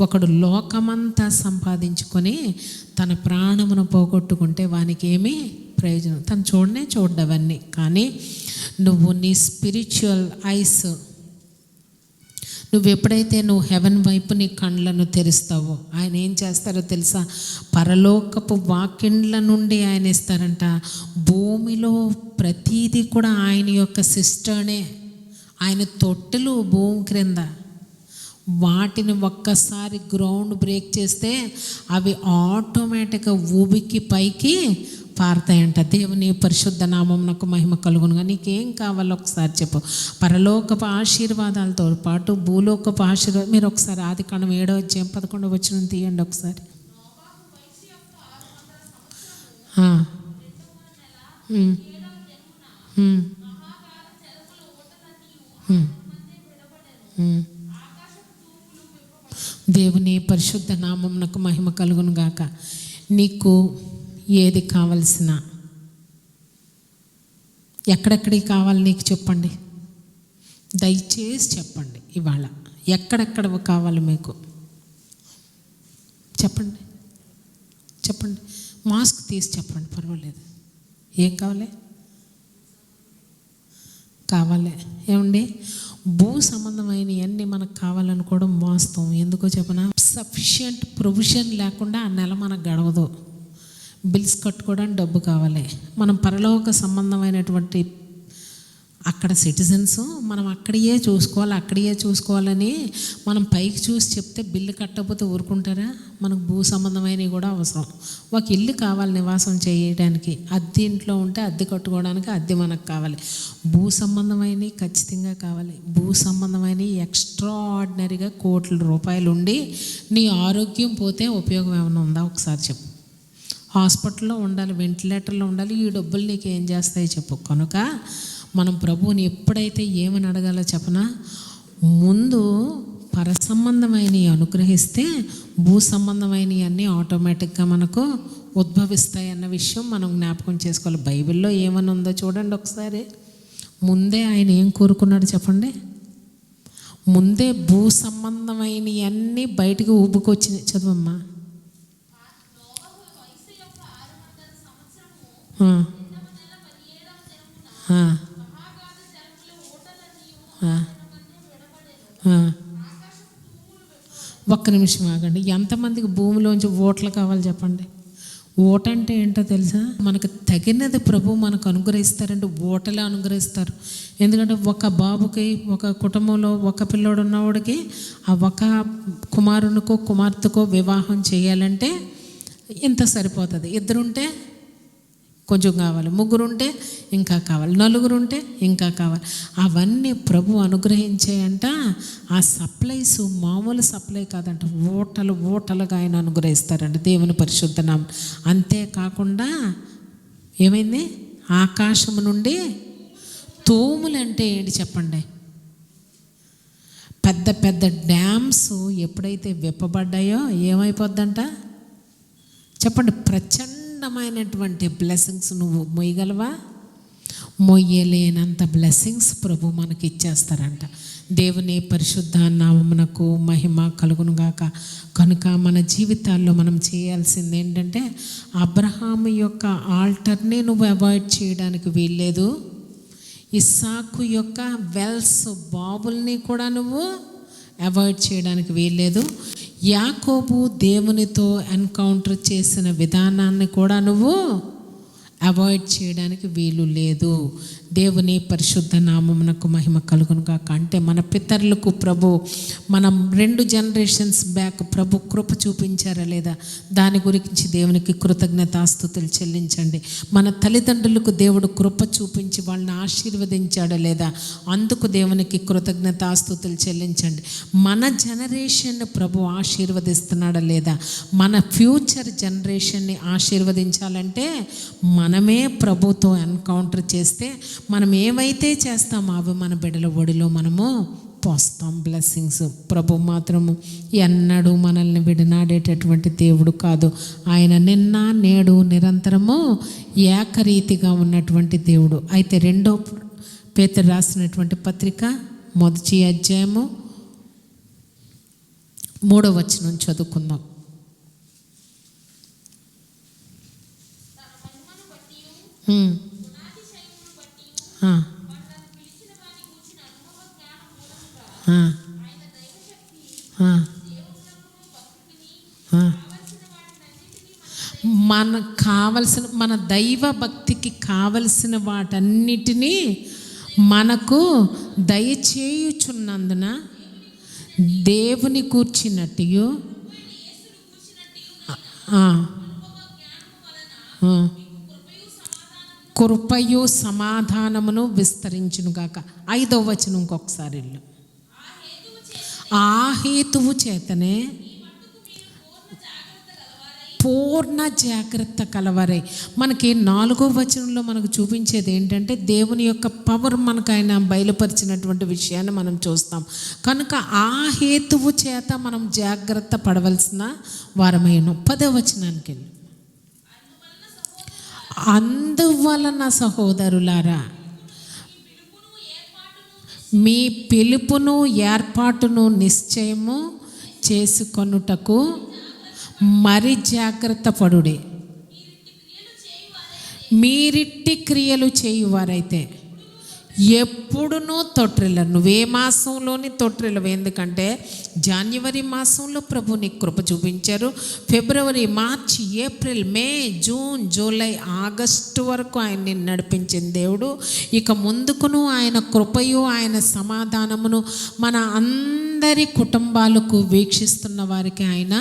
ఒకడు లోకమంతా సంపాదించుకొని తన ప్రాణమును పోగొట్టుకుంటే వానికి ఏమీ ప్రయోజనం? తను చూడవన్నీ. కానీ నువ్వు నీ స్పిరిచువల్ ఐస్ నువ్వు ఎప్పుడైతే నువ్వు హెవెన్ వైపు నీ కళ్ళను తెరుస్తావో ఆయన ఏం చేస్తారో తెలుసా? పరలోకపు వాకిండ్ల నుండి ఆయన ఇస్తారంట. భూమిలో ప్రతీది కూడా ఆయన యొక్క సిస్టర్నే. ఆయన తొట్టెలు భూమి క్రింద, వాటిని ఒక్కసారి గ్రౌండ్ బ్రేక్ చేస్తే అవి ఆటోమేటిక్గా ఊబికి పైకి పారుతాయంట. దేవుని పరిశుద్ధ నామమునకు మహిమ కలుగునుగా. నీకేం కావాలో ఒకసారి చెప్పు. పరలోకపు ఆశీర్వాదాలతో పాటు భూలోకపు ఆశీర్వాదం. మీరు ఒకసారి ఆదికాండం 7:11 తీయండి ఒకసారి. దేవుని పరిశుద్ధ నామమునకు మహిమ కలుగును గాక. నీకు ఏది కావలసిన, ఎక్కడెక్కడికి కావాలి నీకు చెప్పండి, దయచేసి చెప్పండి. ఇవాళ ఎక్కడెక్కడ కావాలి మీకు చెప్పండి, చెప్పండి. మాస్క్ తీసి చెప్పండి, పర్వాలేదు. ఏం కావాలి? ఏమండి, భూ సంబంధమైనవన్నీ మనకు కావాలనుకోవడం వాస్తవం. ఎందుకో చెప్పనా, సఫిషియంట్ ప్రొవిజన్ లేకుండా ఆ నెల మనకు గడవదు. బిల్స్ కట్టుకోవడానికి డబ్బు కావాలి. మనం పరలోక సంబంధమైనటువంటి అక్కడ సిటిజన్స్, మనం అక్కడియే చూసుకోవాలని మనం పైకి చూసి చెప్తే బిల్లు కట్టకపోతే ఊరుకుంటారా? మనకు భూ సంబంధమైనవి కూడా అవసరం. ఒక ఇల్లు కావాలి నివాసం చేయడానికి. అద్దె ఇంట్లో ఉంటే అద్దె కట్టుకోవడానికి అద్దె మనకు కావాలి. భూ సంబంధమైనవి ఖచ్చితంగా కావాలి. భూ సంబంధమైనవి ఎక్స్ట్రాడినరీగా కోట్ల రూపాయలు ఉండి నీ ఆరోగ్యం పోతే ఉపయోగం ఏమైనా ఉందా? ఒకసారి చెప్పు. హాస్పిటల్లో ఉండాలి, వెంటిలేటర్లో ఉండాలి. ఈ డబ్బులు నీకు ఏం చేస్తాయి చెప్పు. కనుక మనం ప్రభువుని ఎప్పుడైతే ఏమని అడగాలో చెప్పనా, ముందు పరసంబంధమైనవి అనుగ్రహిస్తే భూ సంబంధమైనవి అన్నీ ఆటోమేటిక్గా మనకు ఉద్భవిస్తాయి అన్న విషయం మనం జ్ఞాపకం చేసుకోవాలి. బైబిల్లో ఏమని ఉందో చూడండి ఒకసారి. ముందే ఆయన ఏం కోరుకున్నాడు చెప్పండి. ముందే భూ సంబంధమైనవి అన్నీ బయటికి ఊపుకొచ్చినాయి. చదువమ్మా. ఒక్క నిమిషం ఆగండి. ఎంతమందికి భూమిలోంచి ఓట్లు కావాలి చెప్పండి. ఓట అంటే ఏంటో తెలుసా? మనకు తగినది ప్రభు మనకు అనుగ్రహిస్తారంటే ఓటలే అనుగ్రహిస్తారు. ఎందుకంటే ఒక బాబుకి, ఒక కుటుంబంలో ఒక పిల్లోడు ఉన్నవాడికి ఆ ఒక కుమారునికో కుమార్తెకో వివాహం చేయాలంటే ఇంత సరిపోతుంది. ఇద్దరుంటే కొంచెం కావాలి, ముగ్గురుంటే ఇంకా కావాలి, నలుగురుంటే ఇంకా కావాలి. అవన్నీ ప్రభు అనుగ్రహించాయంట. ఆ సప్లైస్ మామూలు సప్లై కాదంట, ఓటలుగా ఆయన అనుగ్రహిస్తారంట. దేవుని పరిశుద్ధ నామం. అంతేకాకుండా ఏమైంది? ఆకాశం నుండి తూములు అంటే ఏంటి చెప్పండి? పెద్ద పెద్ద డ్యామ్స్ ఎప్పుడైతే విప్పబడ్డాయో ఏమైపోద్దంట చెప్పండి? ప్రచండమైనటువంటి బ్లెస్సింగ్స్ నువ్వు మొయ్యగలవా? మొయ్యలేనంత బ్లెస్సింగ్స్ ప్రభు మనకి ఇచ్చేస్తారంట. దేవుని పరిశుద్ధ నామమునకు మహిమ కలుగునుగాక. కనుక మన జీవితాల్లో మనం చేయాల్సింది ఏంటంటే, అబ్రహాము యొక్క ఆల్టర్ని నువ్వు అవాయిడ్ చేయడానికి వీల్లేదు. ఇస్సాకు యొక్క వెల్స్ బాబుల్ని కూడా నువ్వు అవాయిడ్ చేయడానికి వీల్లేదు. యాకోబు దేవునితో ఎన్కౌంటర్ చేసిన విధానాన్ని కూడా నువ్వు అవాయిడ్ చేయడానికి వీలు లేదు. దేవుని పరిశుద్ధ నామమునకు మహిమ కలుగునుగాక. అంటే మన పితరులకు ప్రభు, మనం 2 జనరేషన్స్ బ్యాక్ ప్రభు కృప చూపించారా లేదా? దాని గురించి దేవునికి కృతజ్ఞతాస్తుతులు చెల్లించండి. మన తల్లిదండ్రులకు దేవుడు కృప చూపించి వాళ్ళని ఆశీర్వదించాడా లేదా? అందుకు దేవునికి కృతజ్ఞతాస్తుతులు చెల్లించండి. మన జనరేషన్ ప్రభు ఆశీర్వదిస్తున్నాడా లేదా? మన ఫ్యూచర్ జనరేషన్ని ఆశీర్వదించాలంటే మనమే ప్రభుతో ఎన్కౌంటర్ చేస్తే, మనం ఏవైతే చేస్తామో అవి మన బిడ్డల ఒడిలో మనము పోస్తాం బ్లెస్సింగ్స్. ప్రభు మాత్రము ఎన్నడూ మనల్ని విడనాడేటటువంటి దేవుడు కాదు. ఆయన నిన్న నేడు నిరంతరము ఏకరీతిగా ఉన్నటువంటి దేవుడు. అయితే 2 పేతురు రాసినటువంటి పత్రిక 1వ అధ్యాయము 3వ వచనం చదువుకుందాం. మనకు కావలసిన, మన దైవ భక్తికి కావలసిన వాటన్నిటినీ మనకు దయచేయుచున్నందున దేవుని కూర్చున్నట్టు కృపయు సమాధానమును విస్తరించునుగాక. 5వ వచనం ఇంకొకసారి ఇల్లు. ఆ హేతువు చేతనే పూర్ణ జాగ్రత్త కలవరై. మనకి 4వ వచనంలో మనకు చూపించేది ఏంటంటే దేవుని యొక్క పవర్ మనకు ఆయన బయలుపరిచినటువంటి విషయాన్ని మనం చూస్తాం. కనుక ఆ హేతువు చేత మనం జాగ్రత్త పడవలసిన వారమైను. 10వ వచనానికి వెళ్ళి, అందువలన సహోదరులారా మీ పిలుపును ఏర్పాటును నిశ్చయము చేసుకొనుటకు మరి జాగ్రత్త పడుడి. మీరిట్టి క్రియలు చేయువారైతే ఎప్పుడునూ తొట్టిల్లరు. నువ్వే మాసంలోని తొట్టిల్లవు. ఎందుకంటే జనవరి మాసంలో ప్రభు నీకు కృప చూపించారు. ఫిబ్రవరి, మార్చి, ఏప్రిల్, మే, జూన్, జూలై, ఆగస్టు వరకు ఆయన్ని నడిపించిన దేవుడు ఇక ముందుకును ఆయన కృపయు ఆయన సమాధానమును మన అందరి కుటుంబాలకు వీక్షిస్తున్న వారికి ఆయన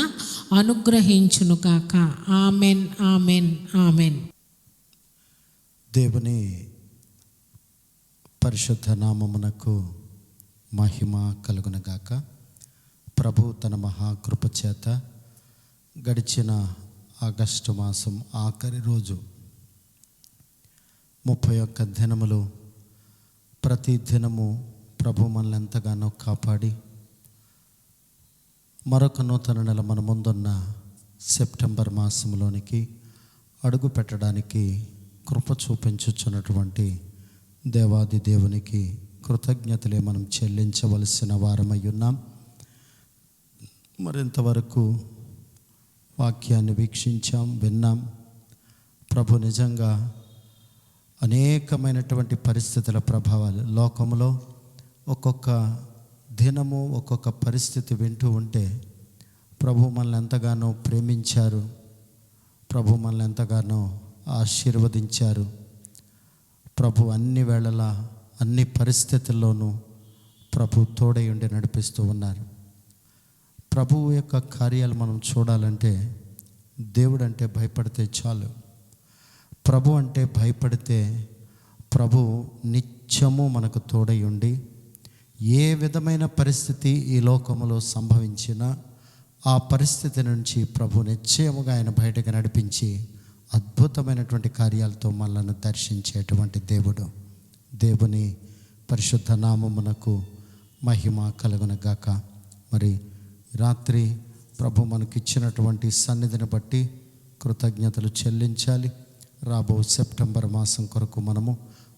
అనుగ్రహించును కాక. Amen, amen, amen. దేవుని పరిశుద్ధ నామమునకు మహిమ కలుగునగాక. ప్రభు తన మహాకృప చేత గడిచిన ఆగస్టు మాసం ఆఖరి రోజు 31 దినములు ప్రతి దినము ప్రభు మనల్ని ఎంతగానో కాపాడి మరొక నూతన నెల మన ముందున్న సెప్టెంబర్ మాసంలోనికి అడుగు పెట్టడానికి కృప చూపించుచున్నటువంటి దేవాది దేవునికి కృతజ్ఞతలే మనం చెల్లించవలసిన వారమై ఉన్నాం. మరింతవరకు వాక్యాన్ని వీక్షించాం, విన్నాం. ప్రభు నిజంగా అనేకమైనటువంటి పరిస్థితుల ప్రభావాలు లోకంలో ఒక్కొక్క దినము ఒక్కొక్క పరిస్థితి వింటూ ఉంటే ప్రభు మనల్ని ఎంతగానో ప్రేమించారు, ప్రభు మనల్ని ఎంతగానో ఆశీర్వదించారు. ప్రభు అన్ని వేళలా అన్ని పరిస్థితుల్లోనూ ప్రభు తోడై ఉండి నడిపిస్తూ ఉన్నారు. ప్రభువు యొక్క కార్యాలు మనం చూడాలంటే దేవుడు అంటే భయపడితే చాలు. ప్రభు అంటే భయపడితే ప్రభు నిత్యము మనకు తోడై ఉండి ఏ విధమైన పరిస్థితి ఈ లోకములో సంభవించినా ఆ పరిస్థితి నుంచి ప్రభు నిశ్చయముగా ఆయన బయటకు నడిపించి అద్భుతమైనటువంటి కార్యాలతో మనల్ని దర్శించేటువంటి దేవుడు. దేవుని పరిశుద్ధ నామమునకు మహిమ కలుగునగాక. మరి రాత్రి ప్రభు మనకిచ్చినటువంటి సన్నిధిని బట్టి కృతజ్ఞతలు చెల్లించాలి. రాబో సెప్టెంబర్ మాసం కొరకు మనము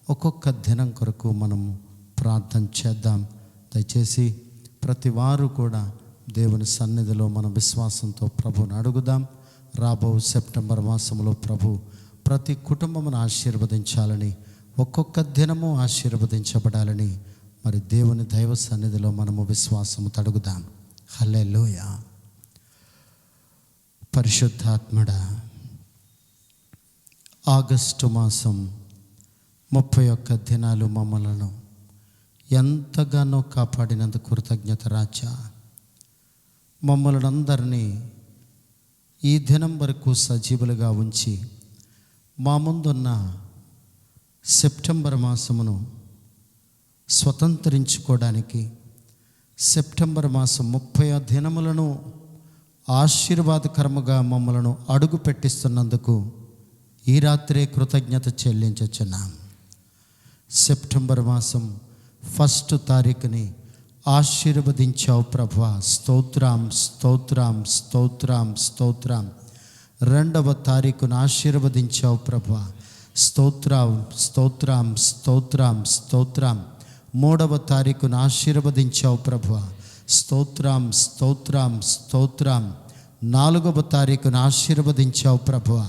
ఒక్కొక్క దినం కొరకు మనము ప్రార్థన చేద్దాం. దయచేసి ప్రతి వారు కూడా దేవుని సన్నిధిలో మన విశ్వాసంతో ప్రభువుని అడుగుదాం. రాబో సెప్టెంబర్ మాసంలో ప్రభు ప్రతి కుటుంబమును ఆశీర్వదించాలని, ఒక్కొక్క దినము ఆశీర్వదించబడాలని మరి దేవుని దైవ సన్నిధిలో మనము విశ్వాసము తడుగుదాం. హల్లెలూయా. పరిశుద్ధాత్మడా, ఆగస్టు మాసం 31 దినాలు మమ్మలను ఎంతగానో కాపాడినందుకు కృతజ్ఞత రాజా. మమ్మల్ని అందరినీ ఈ దినం వరకు సజీవులుగా ఉంచి మా ముందున్న సెప్టెంబర్ మాసమును స్వతంత్రించుకోవడానికి సెప్టెంబర్ మాసం 30 దినములను ఆశీర్వాదకరముగా మమ్మలను అడుగు పెట్టిస్తున్నందుకు ఈ రాత్రే కృతజ్ఞత చెల్లించుచున్నాం. సెప్టెంబర్ మాసం 1వ తారీఖుని ఆశీర్వదించావు ప్రభువా. స్తోత్రం, స్తోత్రం, స్తోత్రం, స్తోత్రం. 2వ తారీఖును ఆశీర్వదించావు ప్రభువా. స్తోత్రం, స్తోత్రం, స్తోత్రం, స్తోత్రం. 3వ తారీఖును ఆశీర్వదించావు ప్రభువా. స్తోత్రం, స్తోత్రం, స్తోత్రం. 4వ తారీఖును ఆశీర్వదించావు ప్రభువా.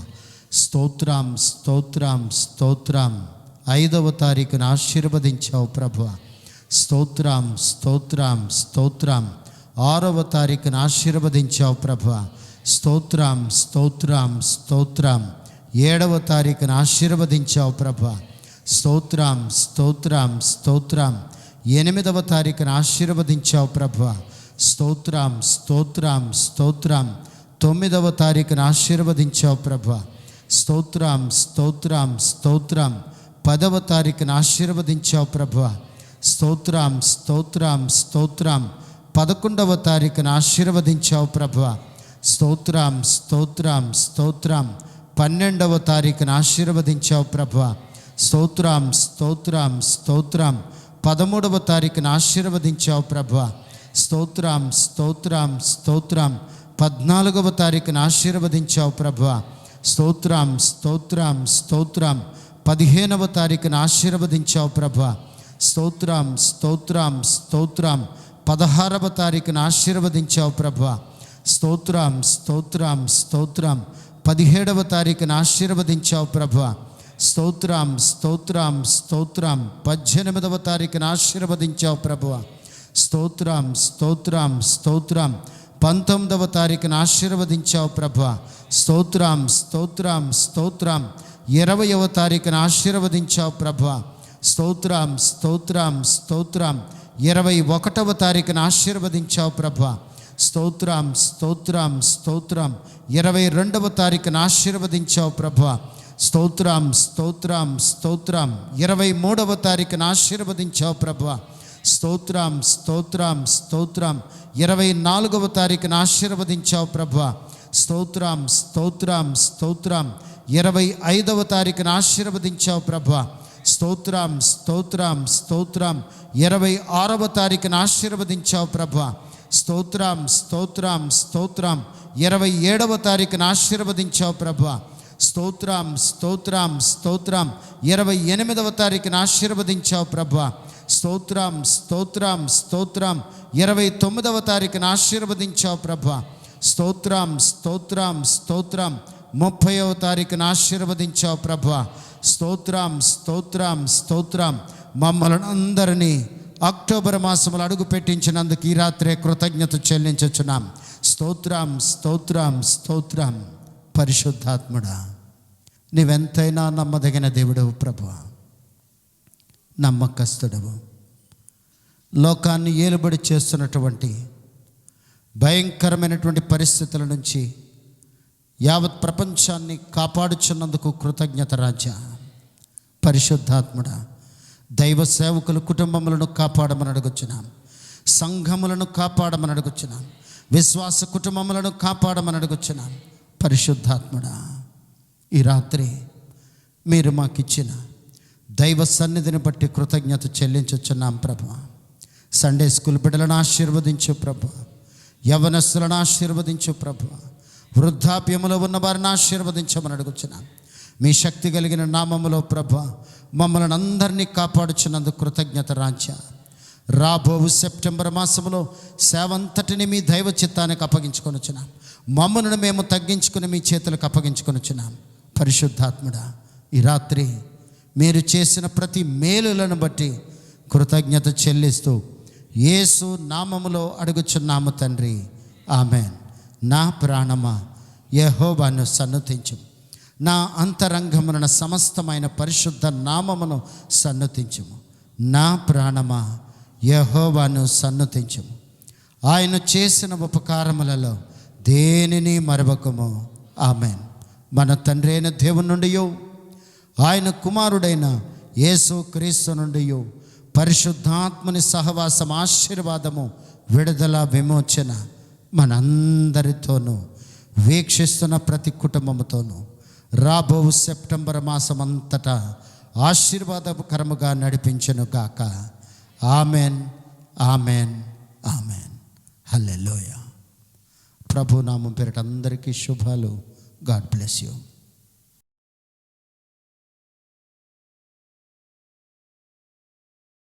స్తోత్రం, స్తోత్రం, స్తోత్రం. 5వ తారీఖును ఆశీర్వదించావు ప్రభువా. స్తోత్రం, స్తోత్రం, స్తోత్రం. 6వ తారీఖును ఆశీర్వదించావు ప్రభువా. స్తోత్రం, స్తోత్రం, స్తోత్రం. 7వ తారీఖును ఆశీర్వదించావు ప్రభువా. స్తోత్రం, స్తోత్రం, స్తోత్రం. 8వ తారీఖును ఆశీర్వదించావు ప్రభువా. స్తోత్రం, స్తోత్రం, స్తోత్రం. 9వ తారీఖును ఆశీర్వదించావు ప్రభువా. స్తోత్రం, స్తోత్రం, స్తోత్రం. 10వ తారీఖున ఆశీర్వదించావు ప్రభువా. స్తోత్రం, స్తోత్రం, స్తోత్రం. 11వ తారీఖున ఆశీర్వదించావు ప్రభువా. స్తోత్రం, స్తోత్రం, స్తోత్రం. 12వ తారీఖున ఆశీర్వదించావు ప్రభువా. స్తోత్రం, స్తోత్రం, స్తోత్రం. 13వ తారీఖున ఆశీర్వదించావు ప్రభువా. స్తోత్రం, స్తోత్రం, స్తోత్రం. 14వ తారీఖున ఆశీర్వదించావు ప్రభువా. స్తోత్రం, స్తోత్రం, స్తోత్రం. 15వ తారీఖున ఆశీర్వదించావు ప్రభువా. స్తోత్రం, స్తోత్రం, స్తోత్రం. 16వ తారీఖున ఆశీర్వదించావు ప్రభువా. స్తోత్రం, స్తోత్రం, స్తోత్రం. 17వ తారీఖున ఆశీర్వదించావు ప్రభువా. స్తోత్రం, స్తోత్రం, స్తోత్రం. 18వ తారీఖున ఆశీర్వదించావు ప్రభువా. స్తోత్రం, స్తోత్రం, స్తోత్రం. 19వ తారీఖున ఆశీర్వదించావు ప్రభువా. స్తోత్రం, స్తోత్రం, స్తోత్రం. 20వ తారీఖున ఆశీర్వదించావు ప్రభువా. స్తోత్రం, స్తోత్రం, స్తోత్రం. 21వ తారీఖున ఆశీర్వదించావు ప్రభువా. స్తోత్రం, స్తోత్రం, స్తోత్రం. 22వ తారీఖున ఆశీర్వదించావు ప్రభువా. స్తోత్రం, స్తోత్రం, స్తోత్రం. 23వ తారీఖున ఆశీర్వదించావు ప్రభువా. స్తోత్రం, స్తోత్రం, స్తోత్రం. 24వ తారీఖున ఆశీర్వదించావు ప్రభువా. స్తోత్రం, స్తోత్రం, స్తోత్రం. 25వ తారీఖున ఆశీర్వదించావు ప్రభువా. స్తోత్రం, స్తోత్రం, స్తోత్రం. 26వ తారీఖున ఆశీర్వదించావు ప్రభువా. స్తోత్రం, స్తోత్రం, స్తోత్రం. 27వ తారీఖున ఆశీర్వదించావు ప్రభువా. స్తోత్రం, స్తోత్రం, స్తోత్రం. 28వ తారీఖున ఆశీర్వదించావు ప్రభువా. స్తోత్రం, స్తోత్రం, స్తోత్రం. 29వ తారీఖున ఆశీర్వదించావు ప్రభువా. స్తోత్రం, స్తోత్రం, స్తోత్రం. 30వ తారీఖున ఆశీర్వదించావు ప్రభువా. స్తోత్రం, స్తోత్రం, స్తోత్రం. మమ్మల్ని అందరినీ అక్టోబర్ మాసంలో అడుగు పెట్టించినందుకు ఈ రాత్రే కృతజ్ఞత చెల్లించుచున్నాం. స్తోత్రం, స్తోత్రం, స్తోత్రం. పరిశుద్ధాత్ముడా, నీవెంతైనా నమ్మదగిన దేవుడవు ప్రభువా, నమ్మకస్తుడవు. లోకాన్ని ఏలుబడి చేస్తున్నటువంటి భయంకరమైనటువంటి పరిస్థితుల నుంచి యావత్ ప్రపంచాన్ని కాపాడుచున్నందుకు కృతజ్ఞత రాజా. పరిశుద్ధాత్ముడా, దైవ సేవకులు కుటుంబములను కాపాడమని అడుగుచున్నాం. సంఘములను కాపాడమని అడుగుచున్నాం. విశ్వాస కుటుంబములను కాపాడమని అడుగుచున్నాం. పరిశుద్ధాత్ముడా, ఈ రాత్రి మీరు మాకిచ్చిన దైవ సన్నిధిని బట్టి కృతజ్ఞత చెల్లించుచున్నాం ప్రభువా. సండే స్కూల్ బిడ్డలను ఆశీర్వదించు ప్రభువా. యవనస్తులను ఆశీర్వదించు ప్రభువా. వృద్ధాప్యములో ఉన్న వారిని ఆశీర్వదించమని అడుగుచున్నాం. మీ శక్తి కలిగిన నామములో ప్రభువా మమ్మల్ని అందరినీ కాపాడుచున్నందుకు కృతజ్ఞత రాజా. రాబోవు సెప్టెంబర్ మాసంలో సేవంతటిని మీ దైవ చిత్తానికి అప్పగించుకొనుచున్నాం. మమ్మల్ని మేము తగ్గించుకుని మీ చేతులకు అప్పగించుకొనుచున్నాం. పరిశుద్ధాత్ముడా, ఈ రాత్రి మీరు చేసిన ప్రతి మేలులను బట్టి కృతజ్ఞత చెల్లిస్తూ యేసు నామములో అడుగుచున్నాము తండ్రి, ఆమెన్. నా ప్రాణమా యెహోవాను సన్నుతించు, నా అంతరంగమున సమస్తమైన పరిశుద్ధ నామమును సన్నుతించుము. నా ప్రాణమా యెహోవాను సన్నుతించుము. ఆయన చేసిన ఉపకారములలో దేనిని మరవకము. ఆమెన్. మన తండ్రి అయిన దేవుని నుండి, ఆయన కుమారుడైన యేసు క్రీస్తు నుండి పరిశుద్ధాత్మని సహవాసం, ఆశీర్వాదము, విడుదల, విమోచన మనందరితోనూ, వీక్షిస్తున్న ప్రతి కుటుంబముతోనూ రాబో సెప్టెంబర్ మాసం అంతటా ఆశీర్వాదకరముగా నడిపించును గాక. Amen, amen, amen. హల్లెలూయా. ప్రభు నామం పేరిట అందరికీ శుభాలు. God bless you.